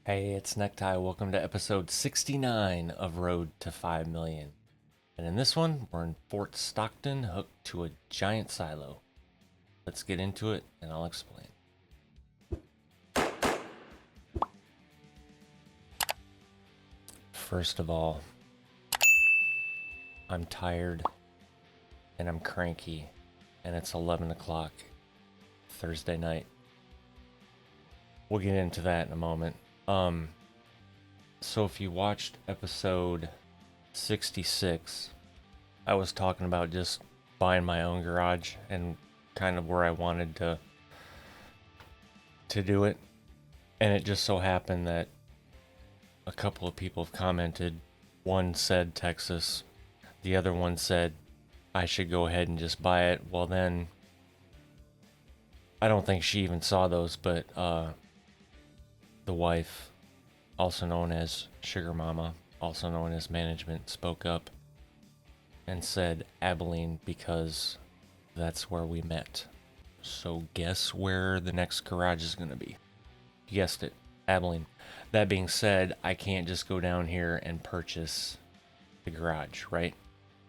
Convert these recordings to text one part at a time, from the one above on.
Hey, it's Necktie. Welcome to episode 69 of Road to 5 Million. And in this one, we're in Fort Stockton, hooked to a giant silo. Let's get into it, and I'll explain. First of all, I'm tired, and I'm cranky, and it's 11 o'clock Thursday night. We'll get into that in a moment. So if you watched episode 66, I was talking about just buying my own garage and kind of where I wanted to do it. And it just so happened that a couple of people have commented. One said Texas, the other one said I should go ahead and just buy it. Well, then I don't think she even saw those, but the wife, also known as Sugar Mama, also known as management, spoke up and said Abilene because that's where we met. So guess where the next garage is going to be? You guessed it, Abilene. That being said, I can't just go down here and purchase the garage, right?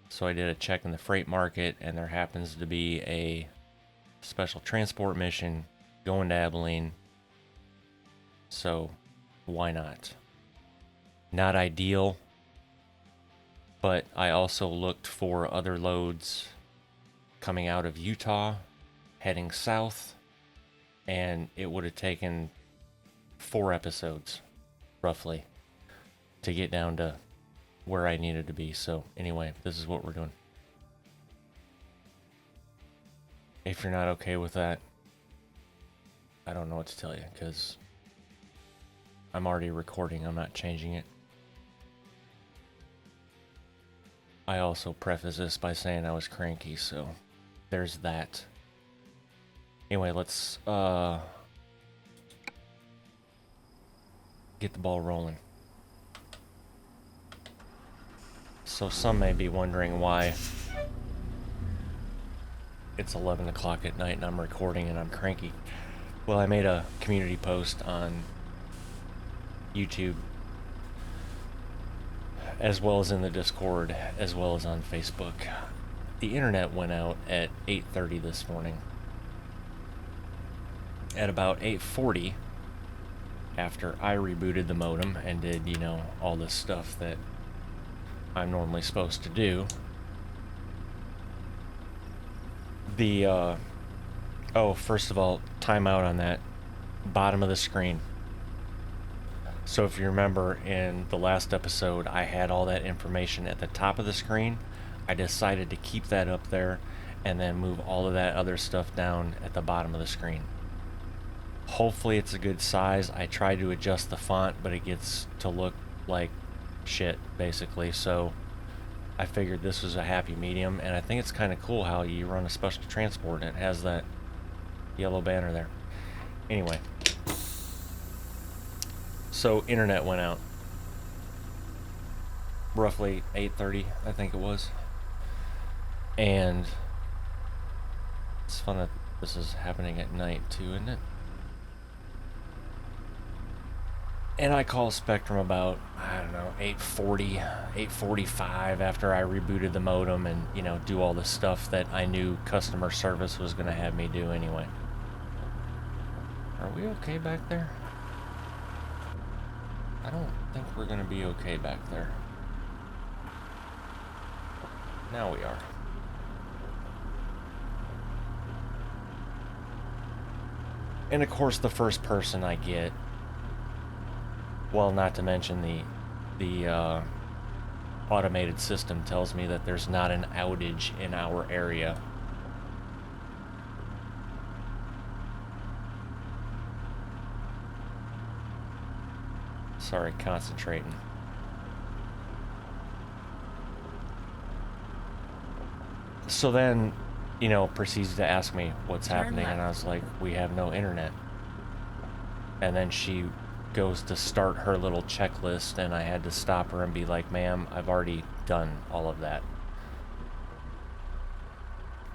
So I did a check in the freight market, and there happens to be a special transport mission going to Abilene. So why not? Not ideal, but I also looked for other loads coming out of Utah, heading south, and it would have taken 4 episodes, roughly, to get down to where I needed to be. So anyway, this is what we're doing. If you're not okay with that, I don't know what to tell you, because I'm already recording. I'm not changing it. I also preface this by saying I was cranky, so there's that. Anyway, let's get the ball rolling. So some may be wondering why it's 11 o'clock at night and I'm recording and I'm cranky. Well, I made a community post on YouTube, as well as in the Discord, as well as on Facebook. The internet went out at 8:30 this morning. At about 8:40, after I rebooted the modem and did, all this stuff that I'm normally supposed to do, first of all, timeout on that bottom of the screen. So if you remember in the last episode, I had all that information at the top of the screen. I decided to keep that up there and then move all of that other stuff down at the bottom of the screen. Hopefully it's a good size. I tried to adjust the font, but it gets to look like shit, basically. So I figured this was a happy medium, and I think it's kind of cool how you run a special transport and it has that yellow banner there. Anyway. So internet went out roughly 8:30, I think it was. And it's fun that this is happening at night too, isn't it? And I call Spectrum about, 8:40, 8:45 after I rebooted the modem and, do all the stuff that I knew customer service was going to have me do anyway. Are we okay back there? I don't think we're going to be okay back there. Now we are. And of course the first person I get, well, not to mention the automated system tells me that there's not an outage in our area. Sorry, concentrating. So then, proceeds to ask me what's happening, and I was like, we have no internet. And then she goes to start her little checklist, and I had to stop her and be like, ma'am, I've already done all of that.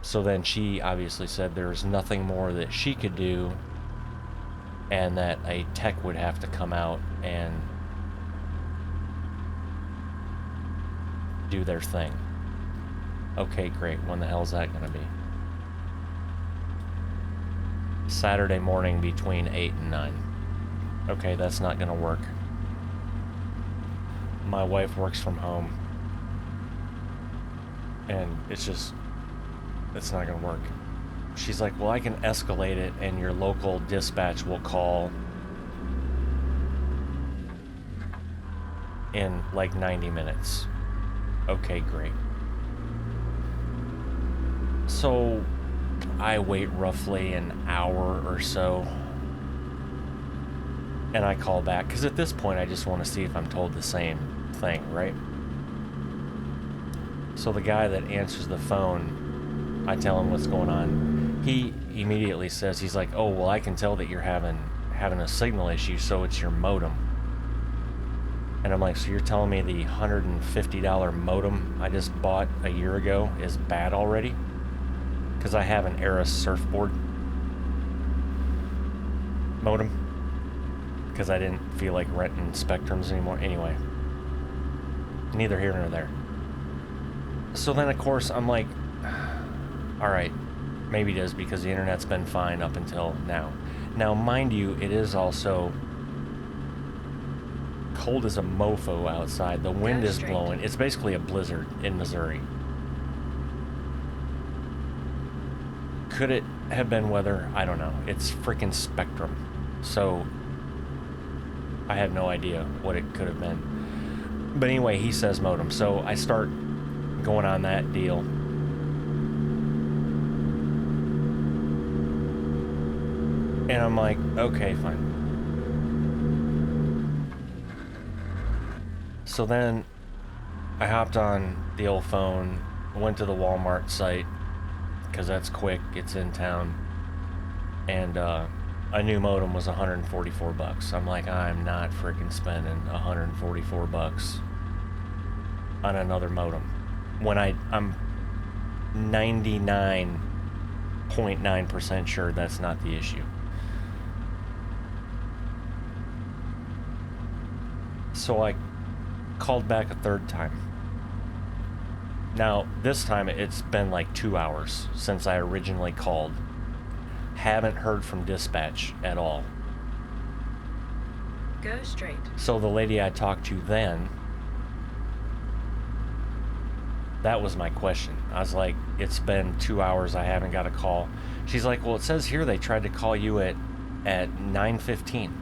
So then she obviously said there was nothing more that she could do and that a tech would have to come out and do their thing. Okay, great. When the hell is that going to be? Saturday morning between 8 and 9. Okay, that's not going to work. My wife works from home, and it's not going to work. She's like, well, I can escalate it, and your local dispatch will call in like 90 minutes. Okay, great. So I wait roughly an hour or so, and I call back, because at this point I just want to see if I'm told the same thing, right? So the guy that answers the phone, I tell him what's going on. He immediately says, he's like, oh, well, I can tell that you're having a signal issue, so it's your modem. And I'm like, so you're telling me the $150 modem I just bought a year ago is bad already? Because I have an Era surfboard modem. Because I didn't feel like renting Spectrums anymore. Anyway, neither here nor there. So then, of course, I'm like, all right, maybe it is, because the internet's been fine up until now. Now, mind you, it is also cold as a mofo outside. The wind is blowing. It's basically a blizzard in Missouri. Could it have been weather? I don't know. It's freaking Spectrum. So I have no idea what it could have been. But anyway, he says modem. So I start going on that deal. And I'm like, okay, fine. So then I hopped on the old phone, went to the Walmart site, because that's quick, it's in town, and a new modem was 144 bucks. I'm like, I'm not freaking spending 144 bucks on another modem when I'm 99.9% sure that's not the issue. So I called back a third time. Now, this time it's been like 2 hours since I originally called. Haven't heard from dispatch at all. Go straight. So the lady I talked to then, that was my question. I was like, it's been 2 hours, I haven't got a call. She's like, well, it says here they tried to call you at 9:15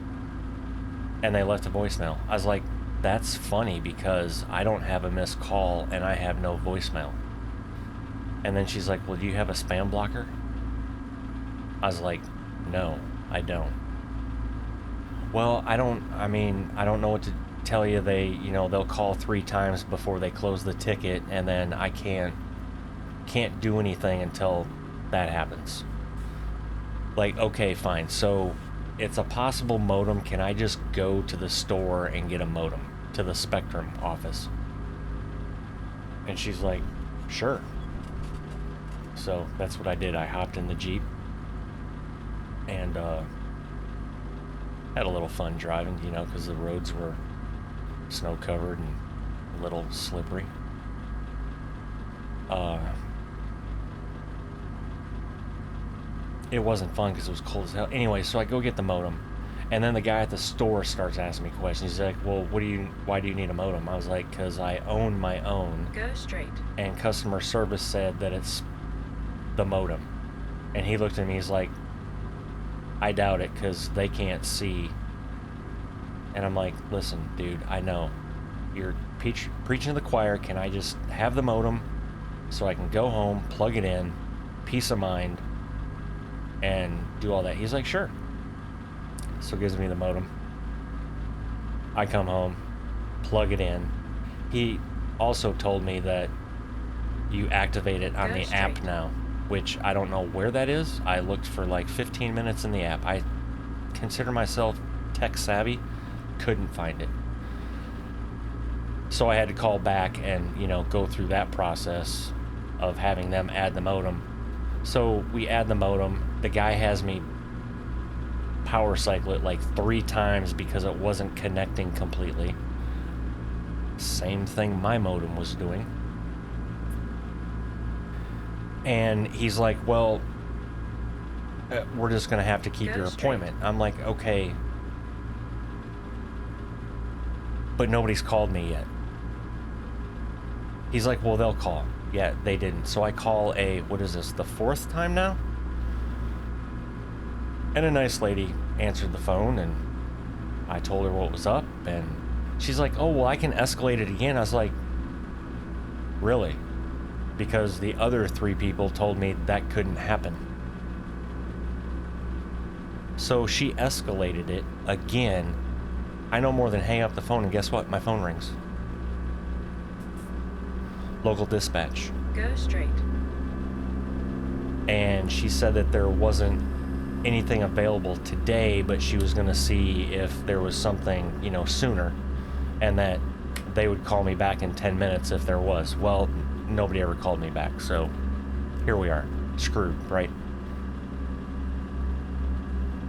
and they left a voicemail. I was like, that's funny, because I don't have a missed call and I have no voicemail. And then she's like, well, do you have a spam blocker? I was like, no, I don't. Well, I don't know what to tell you. They'll call 3 times before they close the ticket, and then I can't do anything until that happens. Like, okay, fine. So it's a possible modem. Can I just go to the store and get a modem to the Spectrum office? And she's like, sure. So that's what I did. I hopped in the Jeep and had a little fun driving, because the roads were snow covered and a little slippery. It wasn't fun because it was cold as hell. Anyway, so I go get the modem, and then the guy at the store starts asking me questions. He's like, well, why do you need a modem? I was like, because I own my own. Go straight. And customer service said that it's the modem. And he looked at me, he's like, I doubt it, because they can't see. And I'm like, listen, dude, I know. You're preaching to the choir. Can I just have the modem so I can go home, plug it in, peace of mind, and do all that? He's like, sure. So gives me the modem. I come home, plug it in. He also told me that you activate it on the app now, which I don't know where that is. I looked for like 15 minutes in the app. I consider myself tech savvy, couldn't find it. So I had to call back and, go through that process of having them add the modem. So we add the modem. The guy has me power cycle it like 3 times because it wasn't connecting completely. Same thing my modem was doing. And he's like, well, we're just going to have to keep your appointment. I'm like, okay. But nobody's called me yet. He's like, well, they'll call. Yeah, they didn't. So I call what is this, the 4th time now? And a nice lady answered the phone, and I told her what was up, and she's like, oh, well, I can escalate it again. I was like, really? Because the other 3 people told me that couldn't happen. So she escalated it again. I no more than hang up the phone, and guess what? My phone rings. Local dispatch. Go straight. And she said that there wasn't anything available today, but she was going to see if there was something, you know, sooner, and that they would call me back in 10 minutes if there was. Well, nobody ever called me back, so here we are, screwed, right?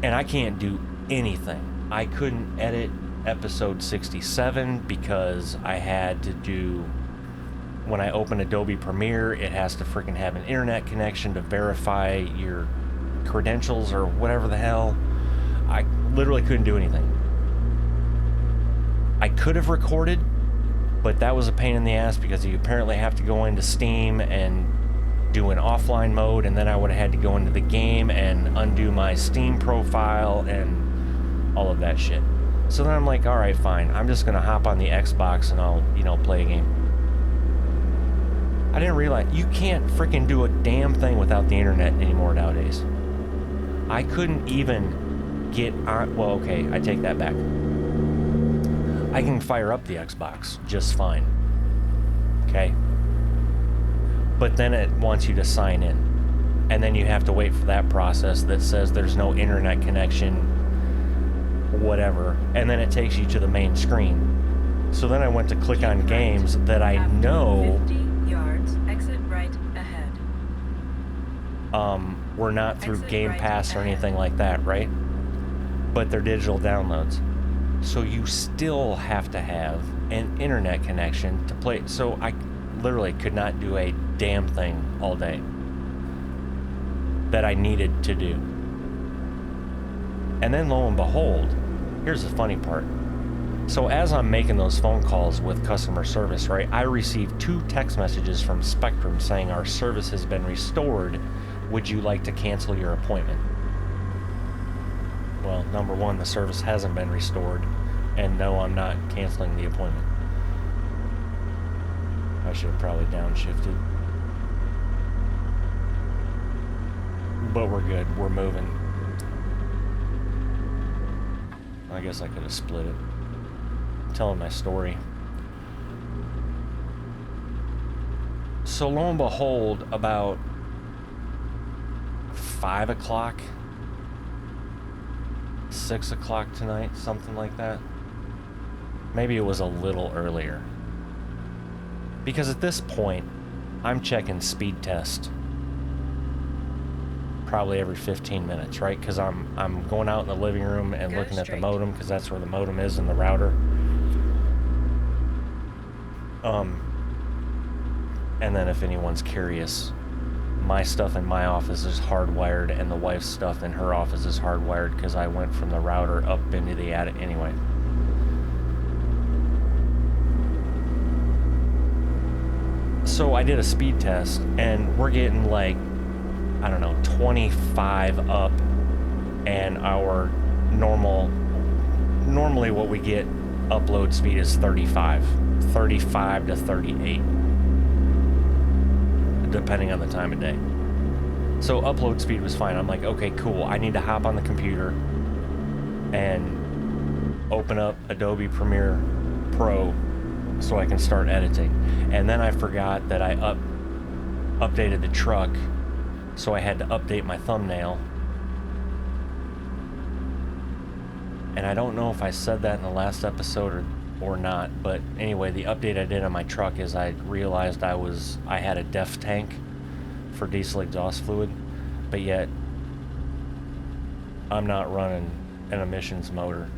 And I can't do anything. I couldn't edit episode 67 because I had to do, when I open Adobe Premiere, it has to freaking have an internet connection to verify your credentials or whatever the hell. I literally couldn't do anything. I could have recorded, but that was a pain in the ass because you apparently have to go into Steam and do an offline mode, and then I would have had to go into the game and undo my Steam profile and all of that shit. So then I'm like, all right, fine. I'm just gonna hop on the Xbox and I'll, you know, play a game. I didn't realize you can't freaking do a damn thing without the internet anymore nowadays. I couldn't even get on. Well, okay, I take that back. I can fire up the Xbox just fine. Okay? But then it wants you to sign in. And then you have to wait for that process that says there's no internet connection, whatever. And then it takes you to the main screen. So then I went to click on games that I know 50 yards, exit right ahead. We're not through Exit Game right Pass or ahead. anything like that, right? But they're digital downloads. So you still have to have an internet connection to play. So I literally could not do a damn thing all day that I needed to do. And then lo and behold, here's the funny part. So as I'm making those phone calls with customer service, right, I received 2 text messages from Spectrum saying our service has been restored. Would you like to cancel your appointment? Well, number one, the service hasn't been restored, and no, I'm not canceling the appointment. I should have probably downshifted. But we're good, we're moving. I guess I could have split it. Telling my story. So lo and behold, about 5 o'clock, 6 o'clock tonight, something like that. Maybe it was a little earlier. Because at this point, I'm checking speed test probably every 15 minutes, right? Because I'm going out in the living room and looking at the modem, because that's where the modem is in the router. And then if anyone's curious, my stuff in my office is hardwired, and the wife's stuff in her office is hardwired because I went from the router up into the attic anyway. So I did a speed test, and we're getting like, I don't know, 25 up, and our normally what we get upload speed is 35 to 38, depending on the time of day. So upload speed was fine. I'm like, okay, cool. I need to hop on the computer and open up Adobe Premiere Pro so I can start editing. And then I forgot that I updated the truck, so I had to update my thumbnail. And I don't know if I said that in the last episode or not, but anyway, the update I did on my truck is I realized I had a DEF tank for diesel exhaust fluid, but yet I'm not running an emissions motor.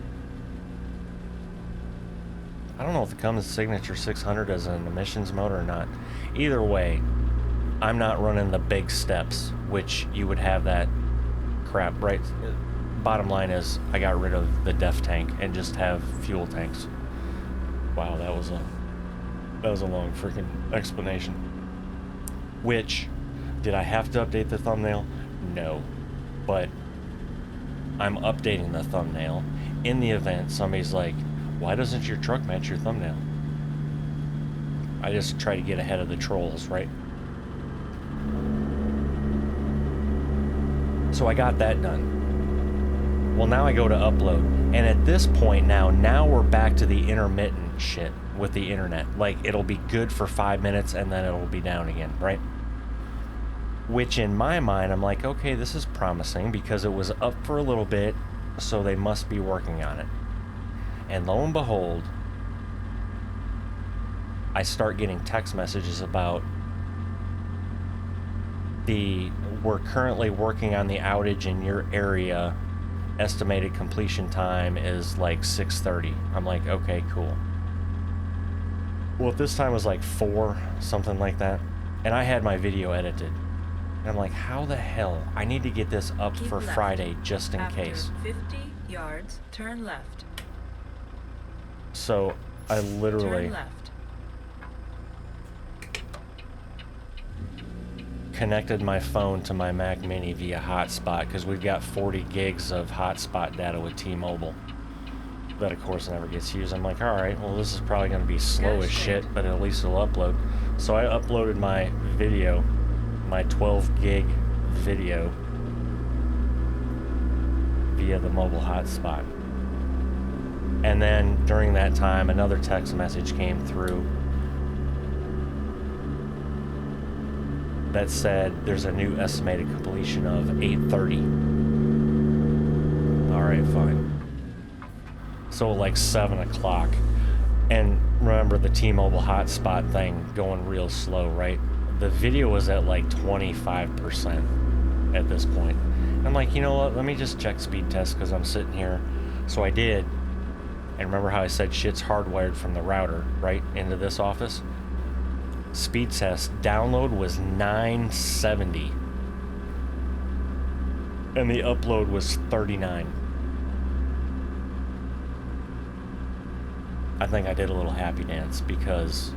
I don't know if the Cummins Signature 600 is an emissions motor or not. Either way, I'm not running the big steps, which you would have that crap, right? Bottom line is, I got rid of the def tank and just have fuel tanks. Wow, that was a long freaking explanation. Which, did I have to update the thumbnail? No. But I'm updating the thumbnail in the event somebody's like, why doesn't your truck match your thumbnail? I just try to get ahead of the trolls, right? So I got that done. Well, now I go to upload. And at this point now we're back to the intermittent shit with the internet. Like, it'll be good for 5 minutes and then it'll be down again, right? Which in my mind, I'm like, okay, this is promising because it was up for a little bit, so they must be working on it. And lo and behold, I start getting text messages about we're currently working on the outage in your area. Estimated completion time is like 6:30. I'm like, okay, cool. Well, at this time it was like 4, something like that. And I had my video edited. And I'm like, how the hell? I need to get this up Keep for left. Friday just in After case. 50 yards, turn left. So I literally Turn left. connected my phone to my Mac Mini via hotspot because we've got 40 gigs of hotspot data with T-Mobile. That, of course, never gets used. I'm like, all right, well, this is probably going to be slow as shit, but at least it'll upload. So I uploaded my video, my 12 gig video, via the mobile hotspot. And then during that time, another text message came through that said there's a new estimated completion of 8:30. All right, fine. So like 7 o'clock. And remember the T-Mobile hotspot thing going real slow, right? The video was at like 25% at this point. I'm like, you know what? Let me just check speed test because I'm sitting here. So I did. And remember how I said shit's hardwired from the router, right, into this office? Speed test download was 970. And the upload was 39. I think I did a little happy dance because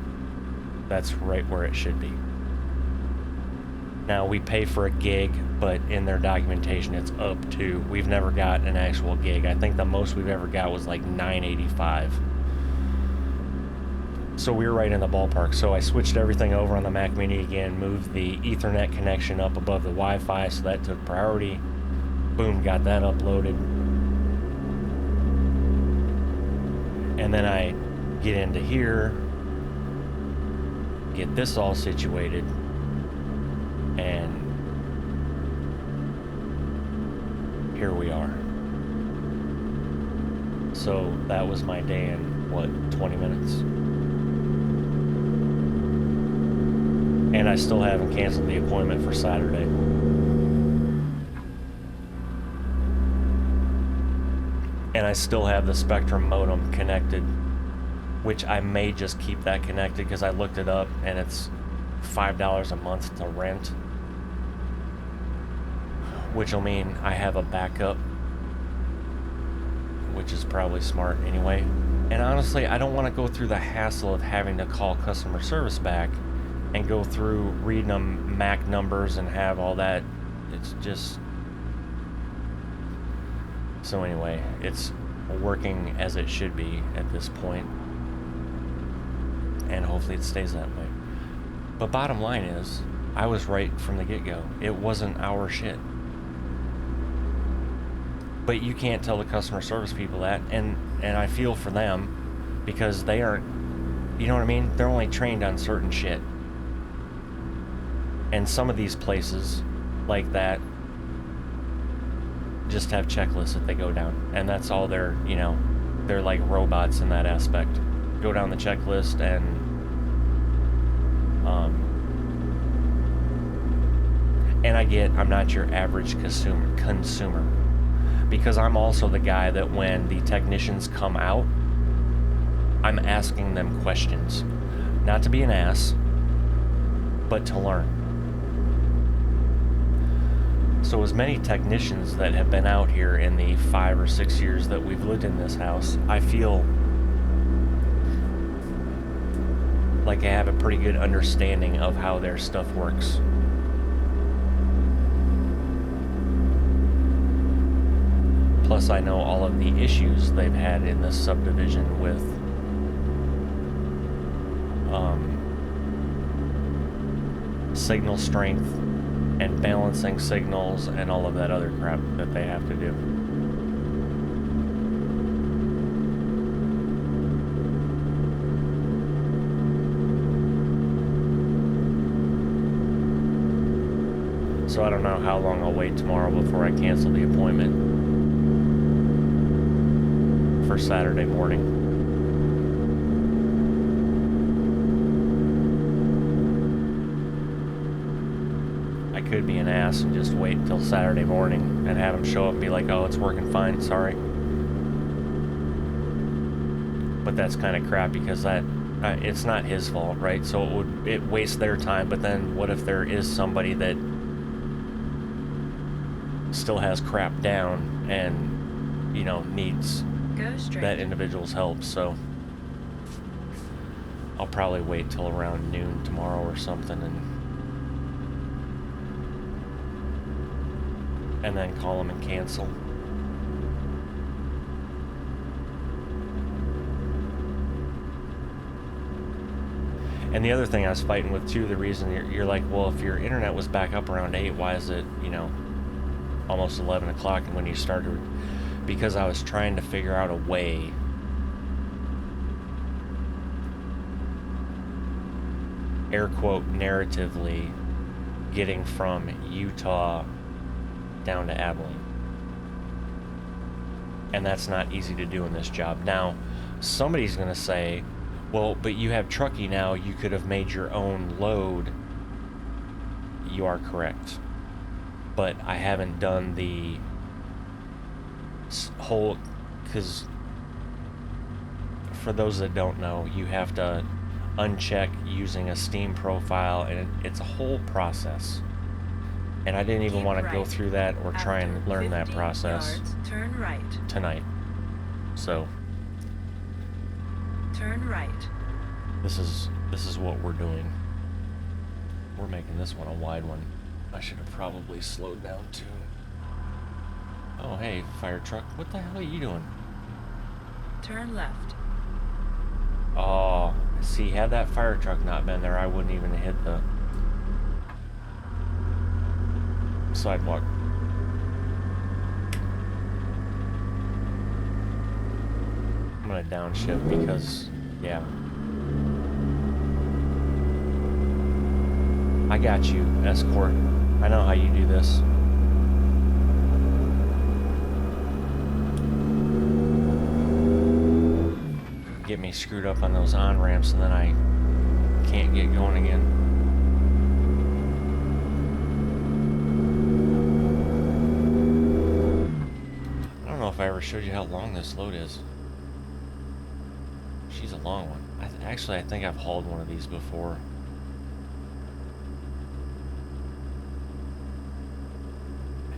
that's right where it should be. Now, we pay for a gig, but in their documentation, it's up to. We've never got an actual gig. I think the most we've ever got was like 985. So we were right in the ballpark. So I switched everything over on the Mac Mini again, moved the Ethernet connection up above the Wi-Fi, so that took priority. Boom, got that uploaded. And then I get into here, get this all situated, and here we are. So that was my day in, what, 20 minutes? And I still haven't canceled the appointment for Saturday. And I still have the Spectrum modem connected, which I may just keep that connected because I looked it up and it's $5 a month to rent, which will mean I have a backup, which is probably smart anyway. And honestly, I don't want to go through the hassle of having to call customer service back and go through reading them MAC numbers and have all that. It's just... So anyway, it's working as it should be at this point, and hopefully it stays that way. But bottom line is, I was right from the get-go. It wasn't our shit. But you can't tell the customer service people that, and I feel for them because they aren't, you know what I mean? They're only trained on certain shit. And some of these places like that just have checklists that they go down, and that's all they're, you know, they're like robots in that aspect. Go down the checklist and I get I'm not your average consumer, because I'm also the guy that when the technicians come out, I'm asking them questions. Not to be an ass, but to learn. So as many technicians that have been out here in the 5 or 6 years that we've lived in this house, I feel like I have a pretty good understanding of how their stuff works. Plus, I know all of the issues they've had in this subdivision with signal strength and balancing signals and all of that other crap that they have to do. So I don't know how long I'll wait tomorrow before I cancel the appointment for Saturday morning. I could be an ass and just wait until Saturday morning and have him show up and be like, oh, it's working fine, sorry. But that's kind of crap because that it's not his fault, right? So it wastes their time, but then what if there is somebody that still has crap down and, you know, needs that individual's help? So I'll probably wait till around noon tomorrow or something and then call him and cancel. And the other thing I was fighting with too, the reason you're like, well, if your internet was back up around 8, why is it, you know, almost 11 o'clock and when you started? Because I was trying to figure out a way air quote narratively getting from Utah down to Abilene. And that's not easy to do in this job. Now, somebody's going to say, well, but you have Truckee now, you could have made your own load. You are correct. But I haven't done the whole, because for those that don't know, you have to uncheck using a Steam profile, and it's a whole process. And I didn't even want to go through that or try and learn that process turn right. tonight. So Turn right. this is what we're doing. We're making this one a wide one. I should have probably slowed down too. Oh hey, fire truck, what the hell are you doing? Turn left. Oh, see, had that fire truck not been there, I wouldn't even hit the sidewalk. I'm gonna downshift because, yeah. I got you, escort. I know how you do this. Get me screwed up on those on-ramps and then I can't get going again. I don't know if I ever showed you how long this load is. She's a long one. Actually, I think I've hauled one of these before.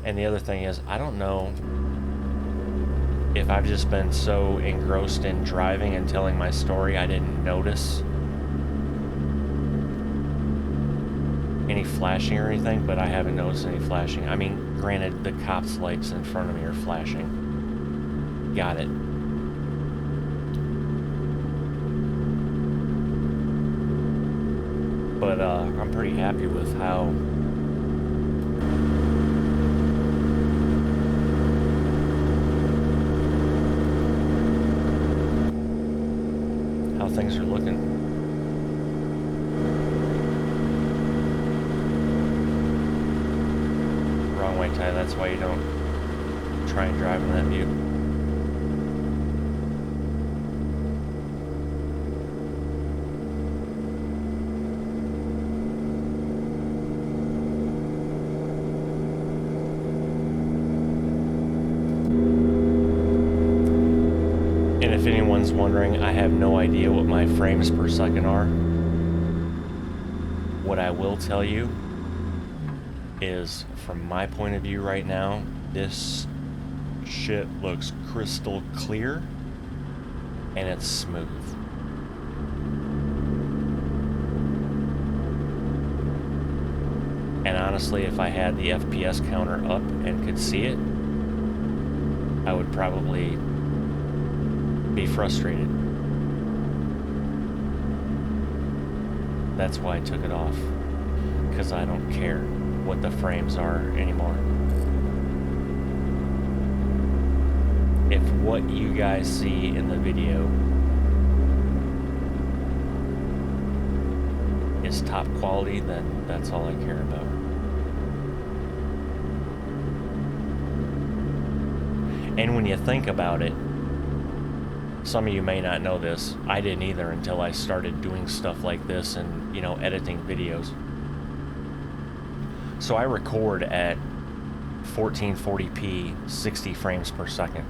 And the other thing is, I don't know if I've just been so engrossed in driving and telling my story I didn't notice any flashing or anything, but I haven't noticed any flashing. I mean, granted, the cops' lights in front of me are flashing. Got it. But I'm pretty happy with how things are looking. Wrong way, Ty. That's why you don't try and drive in that view. wondering, I have no idea what my frames per second are. What I will tell you is, from my point of view right now, this shit looks crystal clear and it's smooth. And honestly, if I had the FPS counter up and could see it, I would probably be frustrated. That's why I took it off, because I don't care what the frames are anymore. If what you guys see in the video is top quality, then that's all I care about. And when you think about it, some of you may not know this, I didn't either until I started doing stuff like this and, you know, editing videos. So I record at 1440p, 60 frames per second.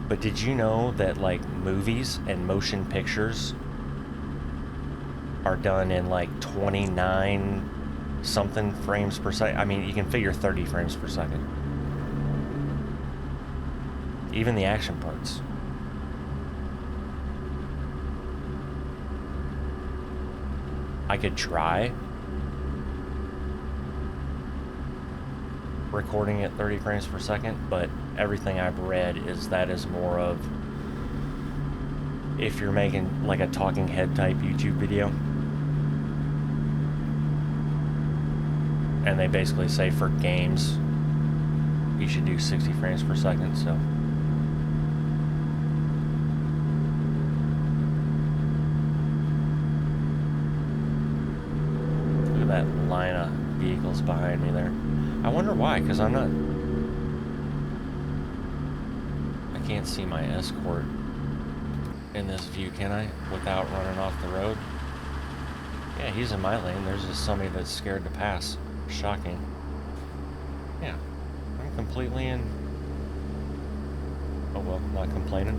But did you know that, like, movies and motion pictures are done in like 29 something frames per second? I mean, you can figure 30 frames per second. Even the action parts. I could try recording at 30 frames per second, but everything I've read is that is more of if you're making like a talking head type YouTube video. And they basically say for games, you should do 60 frames per second, so. Look at that line of vehicles behind me there. I wonder why, because I can't see my Escort in this view, can I? Without running off the road? Yeah, he's in my lane. There's just somebody that's scared to pass. Shocking. Yeah, I'm completely in. Oh well, not complaining.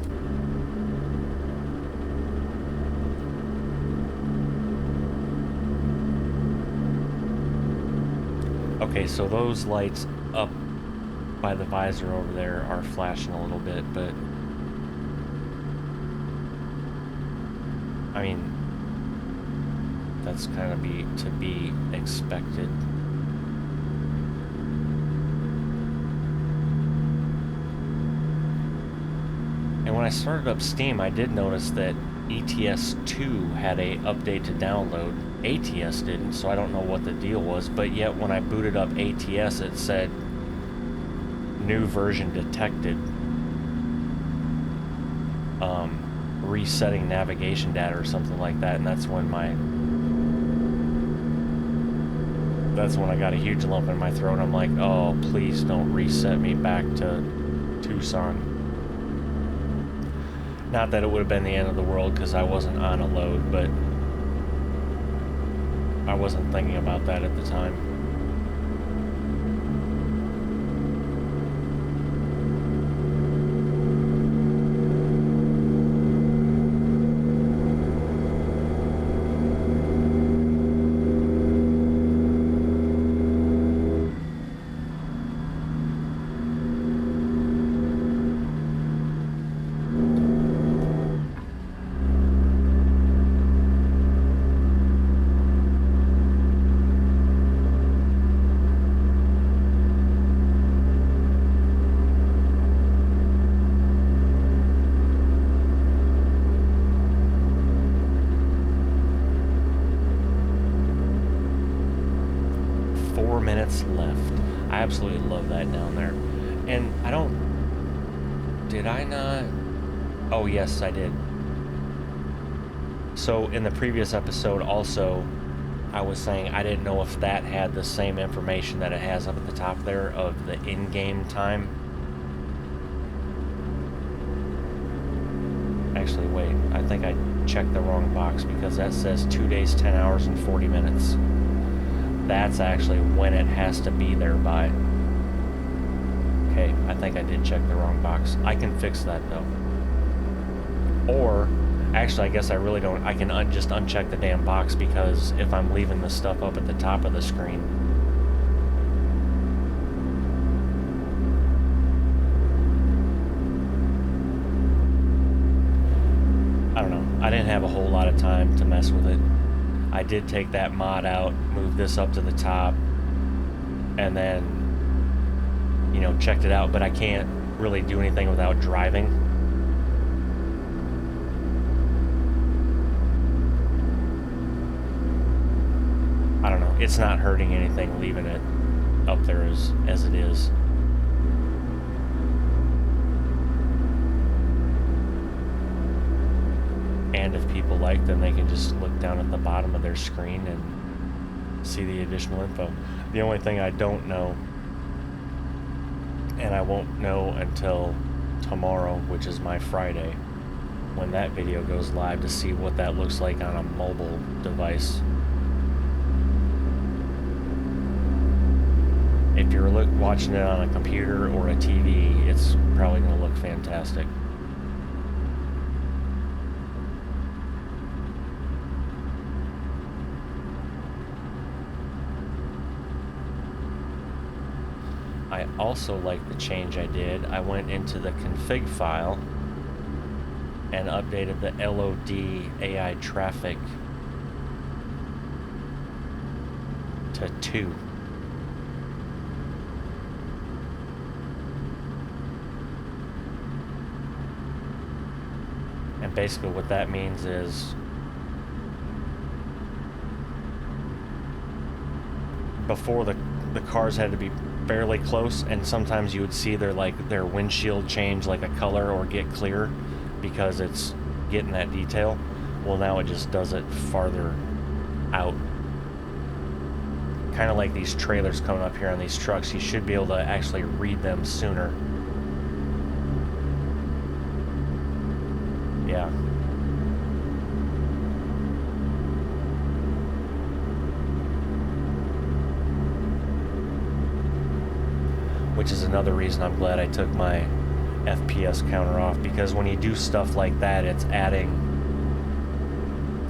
Okay, so those lights up by the visor over there are flashing a little bit, but I mean, that's kind of to be expected. And when I started up Steam, I did notice that ETS 2 had a update to download. ATS didn't, so I don't know what the deal was, but yet when I booted up ATS, it said new version detected. Resetting navigation data or something like that, and that's when I got a huge lump in my throat. I'm like, oh, please don't reset me back to Tucson. Not that it would have been the end of the world, because I wasn't on a load, but I wasn't thinking about that at the time. Minutes left. I absolutely love that down there. And did I not? Oh yes, I did. So in the previous episode also, I was saying I didn't know if that had the same information that it has up at the top there of the in-game time. Actually, wait, I think I checked the wrong box, because that says 2 days, 10 hours, and 40 minutes. That's actually when it has to be there by. Okay, I think I did check the wrong box. I can fix that though. Actually, I guess I really don't. I can just uncheck the damn box, because if I'm leaving the stuff up at the top of the screen, I don't know. I didn't have a whole lot of time to mess with it. I did take that mod out, move this up to the top, and then, you know, checked it out, but I can't really do anything without driving. I don't know. It's not hurting anything leaving it up there as it is. And if people like them, they can just look down at the bottom of their screen and see the additional info. The only thing I don't know, and I won't know until tomorrow, which is my Friday, when that video goes live, to see what that looks like on a mobile device. If you're watching it on a computer or a TV, it's probably going to look fantastic. I also like the change I did. I went into the config file and updated the LOD AI traffic to 2. And basically what that means is before the cars had to be fairly close, and sometimes you would see their windshield change like a color or get clear because it's getting that detail. Well, now it just does it farther out. Kind of like these trailers coming up here on these trucks, you should be able to actually read them sooner. Yeah. Which is another reason I'm glad I took my FPS counter off, because when you do stuff like that, it's adding,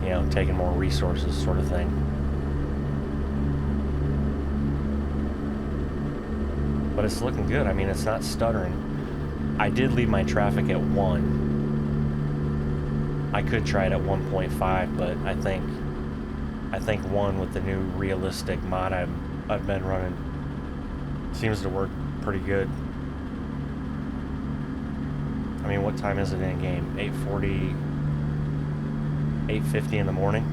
you know, taking more resources sort of thing. But it's looking good. I mean, it's not stuttering. I did leave my traffic at 1. I could try it at 1.5, but I think 1 with the new realistic mod I've been running seems to work pretty good. I mean, what time is it in game? 8:40, 8:50 in the morning?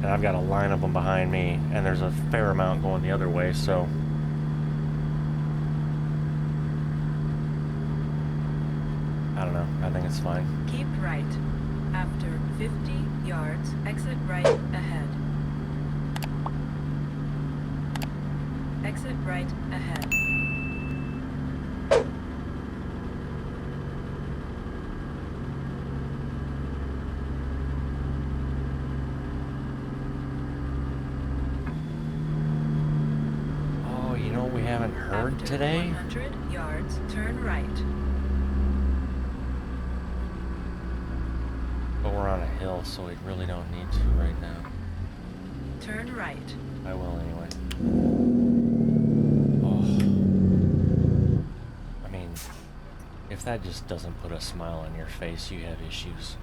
And I've got a line of them behind me, and there's a fair amount going the other way, so I don't know. I think it's fine. Keep right. After 50 yards, exit right ahead. Exit right ahead. Oh, you know what we haven't heard After today? 100 yards, turn right. But we're on a hill, so we really don't need to right now. Turn right. I will anyway. Oh. I mean, if that just doesn't put a smile on your face, you have issues.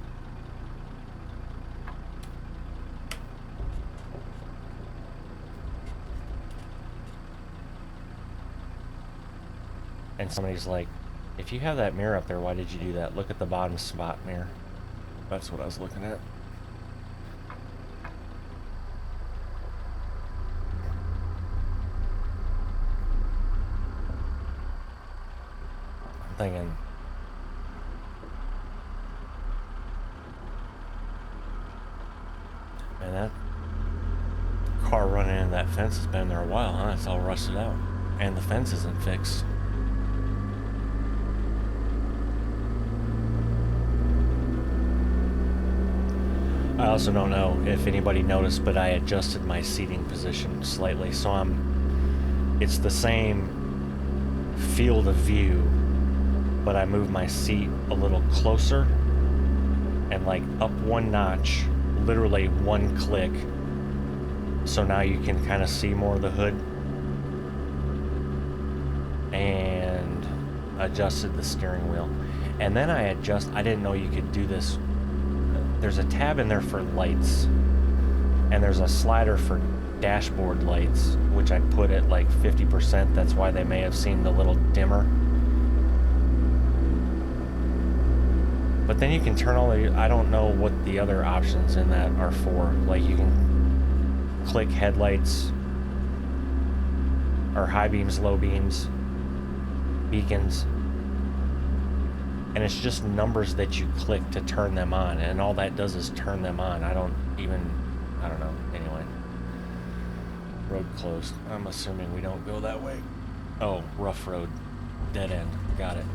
And somebody's like, if you have that mirror up there, why did you do that? Look at the bottom spot mirror. That's what I was looking at. I'm thinking, man, that car running into that fence has been there a while, huh? It's all rusted out. And the fence isn't fixed. I also don't know if anybody noticed, but I adjusted my seating position slightly, so it's the same field of view, but I moved my seat a little closer and like up one notch, literally one click. So now you can kind of see more of the hood. And adjusted the steering wheel. And then I didn't know you could do this. There's a tab in there for lights. And there's a slider for dashboard lights, which I put at like 50%. That's why they may have seemed a little dimmer. But then you can turn all the, I don't know what the other options in that are for. Like you can click headlights or high beams, low beams, beacons. And it's just numbers that you click to turn them on. And all that does is turn them on. I don't know. Anyway. Road closed. I'm assuming we don't go that way. Oh, rough road. Dead end. Got it.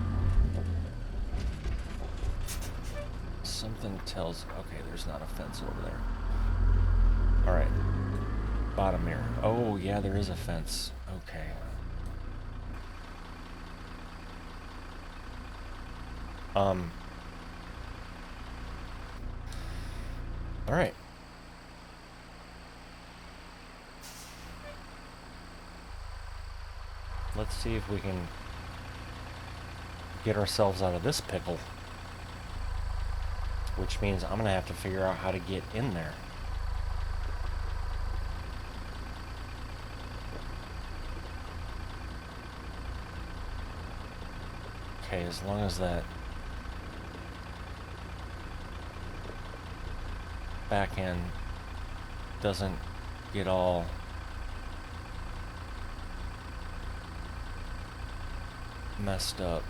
Something tells... Okay, there's not a fence over there. Alright. Bottom mirror. Oh, yeah, there is a fence. Okay. Alright. Let's see if we can get ourselves out of this pickle. Which means I'm gonna have to figure out how to get in there. Okay, as long as that back end doesn't get all messed up.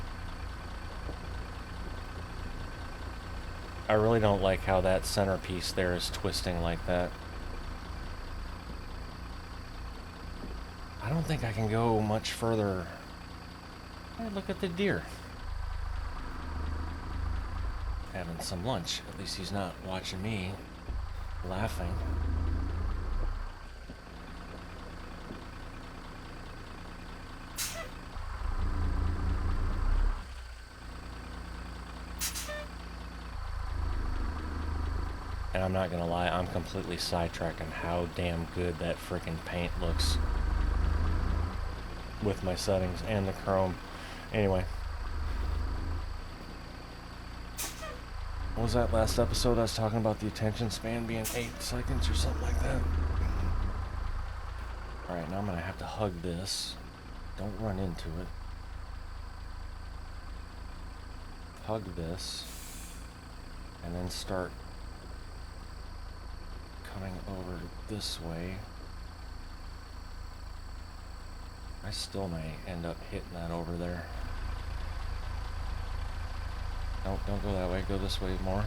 I really don't like how that centerpiece there is twisting like that. I don't think I can go much further. Hey, look at the deer. Having some lunch. At least he's not watching me laughing. And I'm not gonna lie, I'm completely sidetracking how damn good that frickin' paint looks with my settings and the chrome. Anyway. What was that last episode? I was talking about the attention span being 8 seconds or something like that. Alright, now I'm gonna have to hug this. Don't run into it. Hug this. And then start coming over this way. I still may end up hitting that over there. Nope, don't go that way. Go this way more.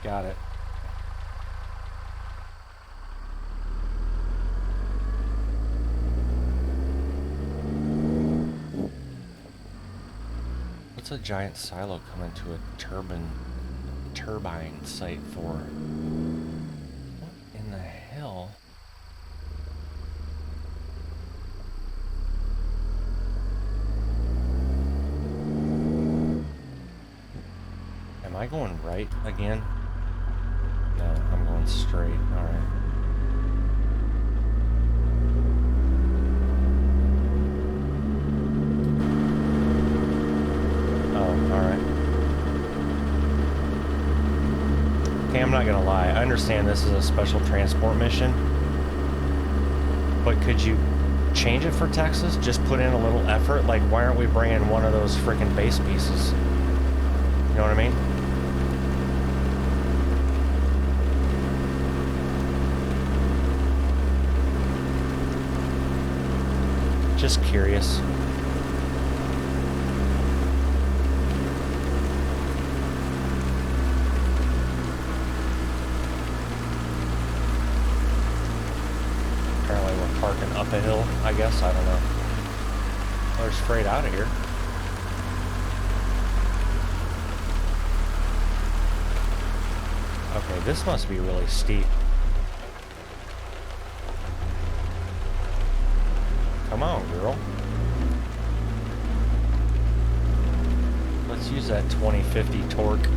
Got it. What's a giant silo coming to a turbine site for? What in the hell? Am I going right again? No, I'm going straight. Alright. Okay, I'm not gonna lie. I understand this is a special transport mission, but could you change it for Texas? Just put in a little effort? Like, why aren't we bringing one of those freaking base pieces? You know what I mean? Just curious. Parking up a hill, I guess. I don't know. Oh, there's freight out of here. Okay, this must be really steep. Come on, girl. Let's use that 2050 torque.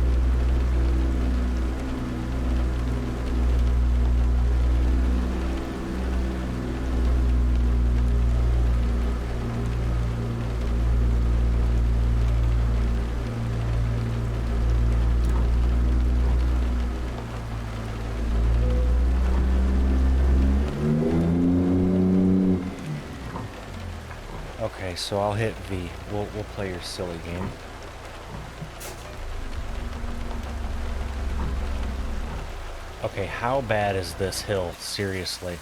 Okay, so I'll hit V. We'll play your silly game. Okay, how bad is this hill? Seriously.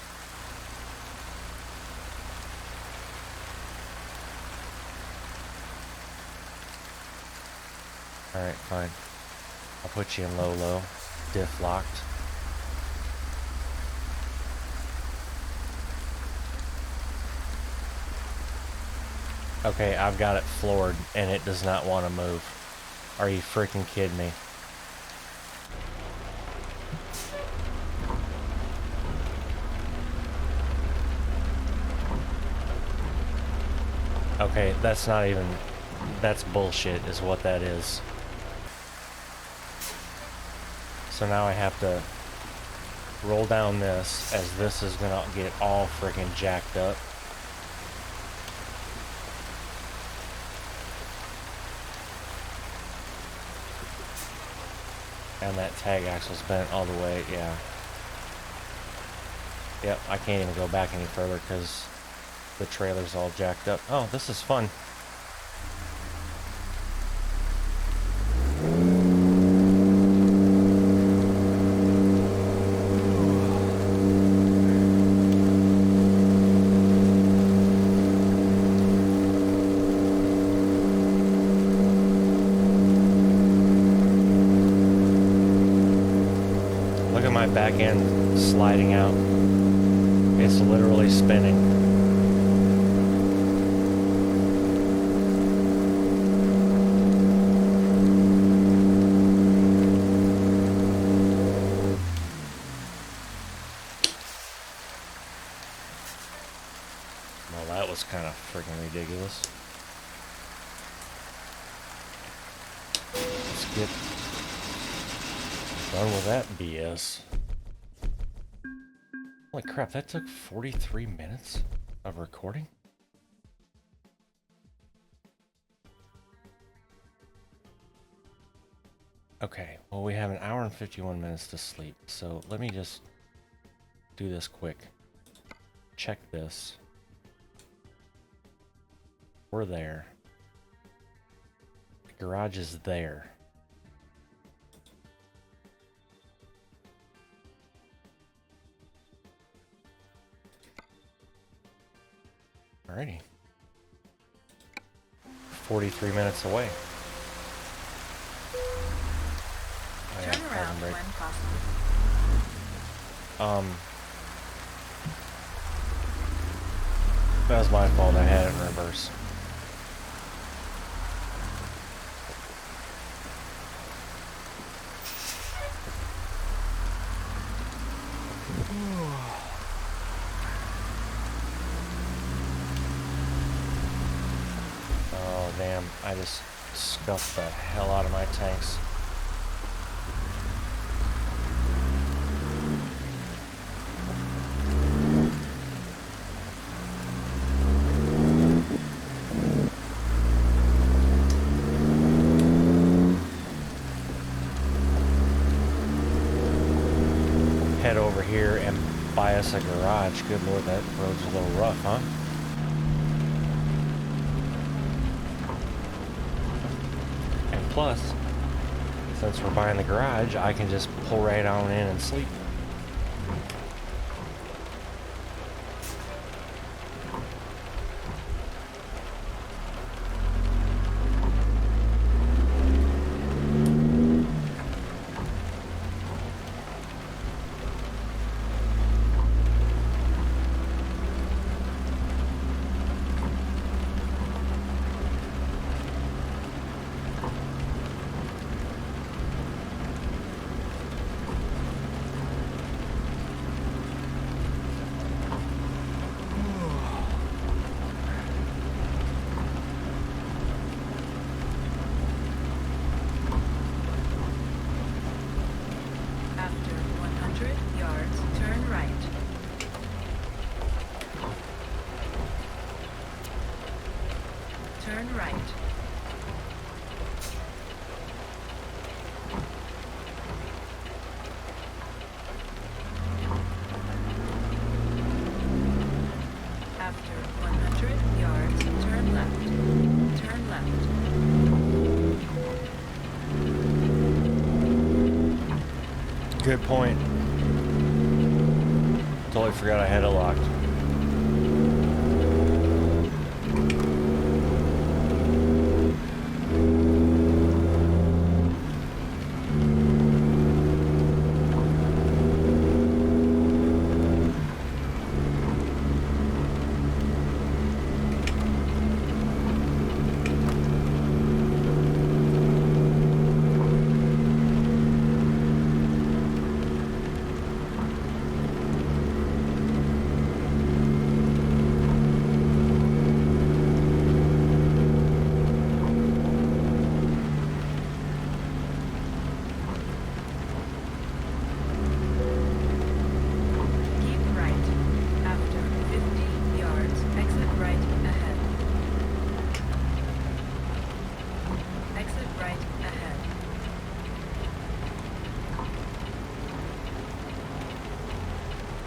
Alright, fine. I'll put you in low. Diff locked. Okay, I've got it floored, and it does not want to move. Are you freaking kidding me? Okay, that's not even... That's bullshit, is what that is. So now I have to roll down this, as this is gonna get all freaking jacked up. And that tag axle's bent all the way, yeah. Yep, I can't even go back any further because the trailer's all jacked up. Oh, this is fun. Back end sliding out. It's literally spinning. Well, that was kind of freaking ridiculous. Let's get done with that BS. Holy crap, that took 43 minutes of recording? Okay, well we have an hour and 51 minutes to sleep, so let me just do this quick. Check this. We're there. The garage is there. Alrighty. 43 minutes away. Turn around when possible. That was my fault. I had it in reverse. Oh, damn. I just scuffed the hell out of my tanks. Head over here and buy us a garage. Good lord, that road's a little rough, huh? And plus, since we're buying the garage, I can just pull right on in and sleep. Turn right. After 100 yards, turn left. Turn left. Good point. Totally forgot I had it locked.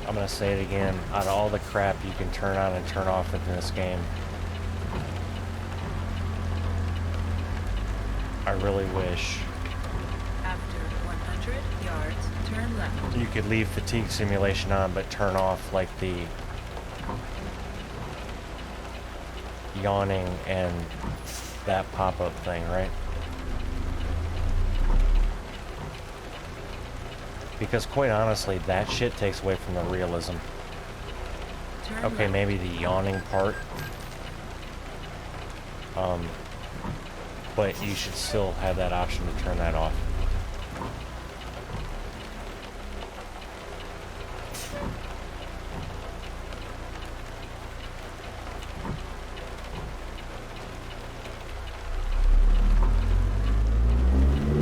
I'm gonna say it again. Out of all the crap you can turn on and turn off in this game, I really wish After 100 yards, turn left. you could leave fatigue simulation on but turn off like the yawning and that pop-up thing, right? Because quite honestly, that shit takes away from the realism. Turn Okay, left. maybe the yawning part. But you should still have that option to turn that off.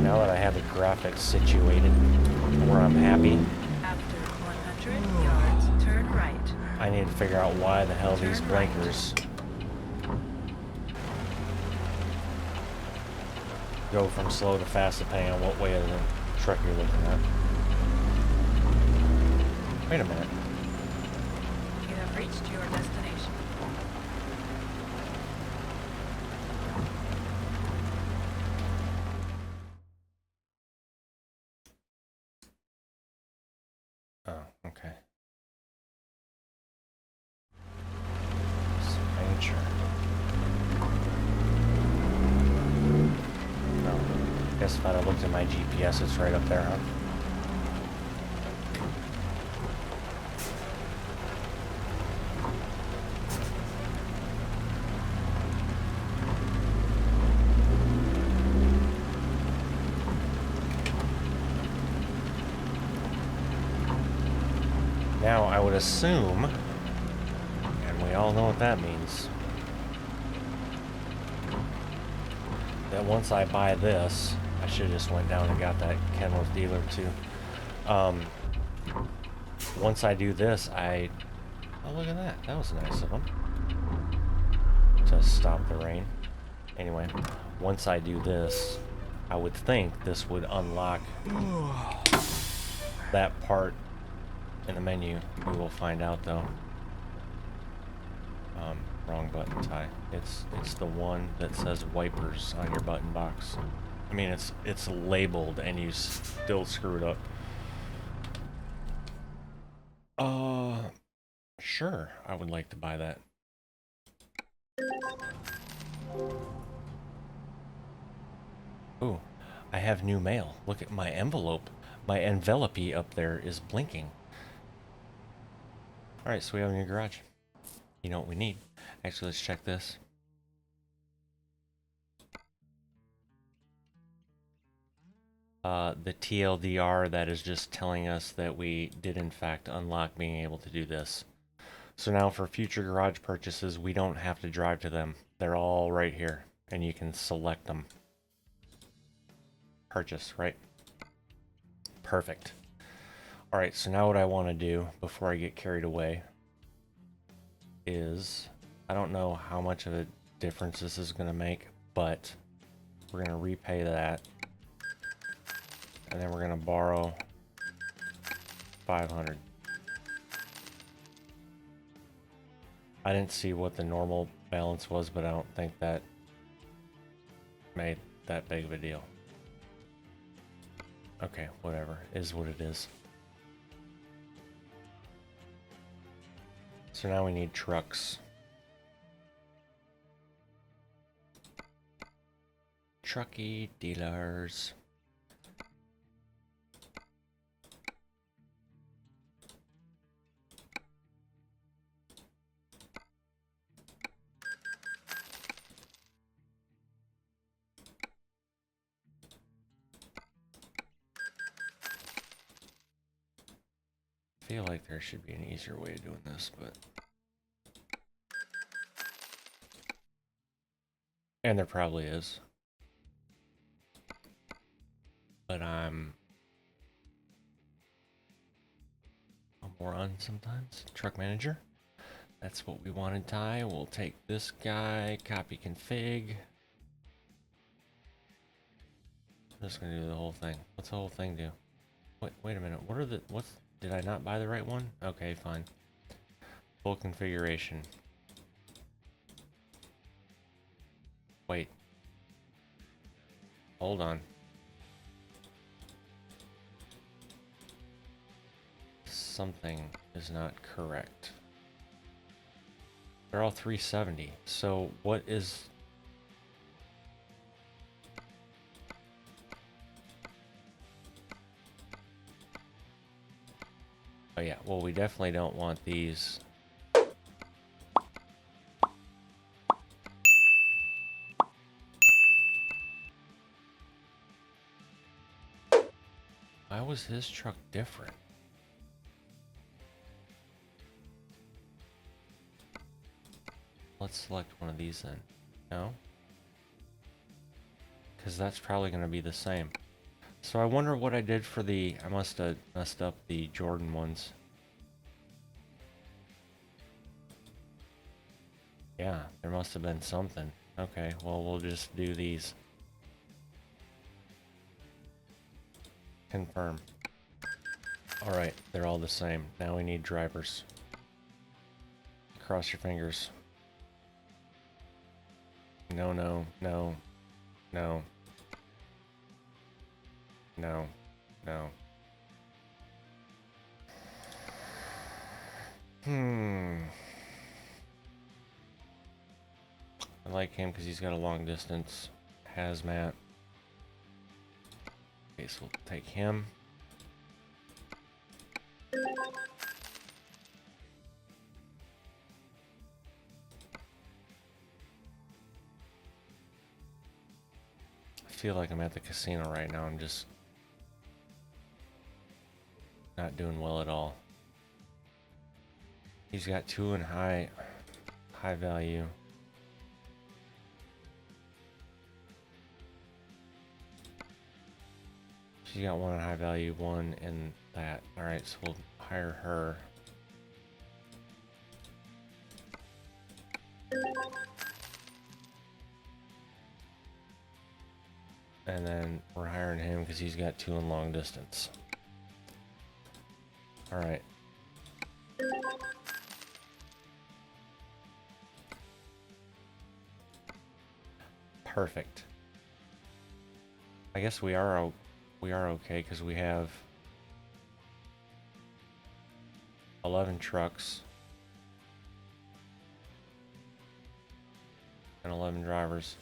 Now that I have the graphics situated where I'm happy, After 100 yards, turn right. I need to figure out why the hell these Turn right. blinkers go from slow to fast depending on what way of the truck you're looking at. Wait a minute. You have reached your destination. Oh, okay. Just making sure. No. Guess if I'd have looked at my GPS, it's right up there, huh? Now, I would assume, and we all know what that means, that once I buy this, I should have just went down and got that Kenworth dealer too. Once I do this, oh, look at that. That was nice of them to stop the rain. Anyway, once I do this, I would think this would unlock that part in the menu. We will find out though. Wrong button tie. It's the one that says wipers on your button box. I mean, it's labeled and you still screw it up. Sure, I would like to buy that. Ooh, I have new mail. Look at my envelope. My envelope up there is blinking. Alright, so we have a new garage. You know what we need. Actually, let's check this. The TLDR that is just telling us that we did in fact unlock being able to do this. So now for future garage purchases, we don't have to drive to them. They're all right here, and you can select them. Purchase, right? Perfect. Alright, so now what I want to do before I get carried away is, I don't know how much of it difference this is going to make, but we're going to repay that. And then we're going to borrow 500. I didn't see what the normal balance was, but I don't think that made that big of a deal. Okay, whatever. Is what it is. So now we need trucks. Trucky dealers. I feel like there should be an easier way of doing this, but... And there probably is. But I'm a moron sometimes. Truck manager. That's what we wanted, Ty. We'll take this guy, copy config. I'm just gonna do the whole thing. What's the whole thing do? Wait a minute. What are the... Did I not buy the right one? Okay, fine. Full configuration. Wait. Hold on. Something is not correct. They're all 370. So what is... Oh yeah, well we definitely don't want these. Why was his truck different? Let's select one of these then. No? Because that's probably going to be the same. So I wonder what I did for the... I must have messed up the Jordan ones. Yeah, there must have been something. Okay, well we'll just do these. Confirm. Alright, they're all the same. Now we need drivers. Cross your fingers. No, no, no, no. No, no. I like him because he's got a long distance hazmat. Okay, so we'll take him. I feel like I'm at the casino right now. I'm just not doing well at all. He's got two in high value. She's got one in high value, one in that. Alright, so we'll hire her. And then we're hiring him because he's got two in long distance. Alright. Perfect. I guess we are okay because we have 11 trucks and 11 drivers.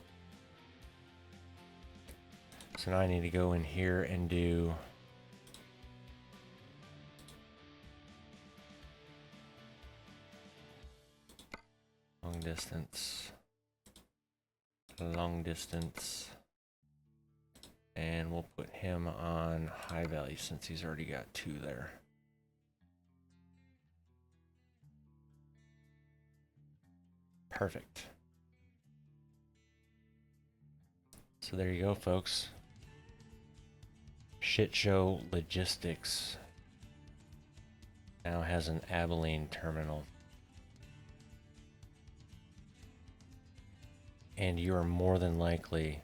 So now I need to go in here and do long distance, and we'll put him on high value since he's already got two there. Perfect. So there you go, folks. Shit Show Logistics now has an Abilene terminal. And you are more than likely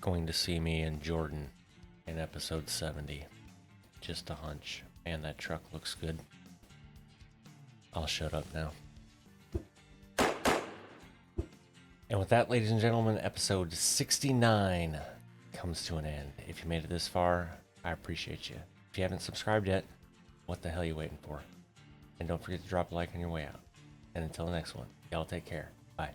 going to see me in Jordan in episode 70. Just a hunch. Man, that truck looks good. I'll shut up now. And with that, ladies and gentlemen, episode 69 comes to an end. If you made it this far, I appreciate you. If you haven't subscribed yet, what the hell are you waiting for? And don't forget to drop a like on your way out. And until the next one, y'all take care. Bye.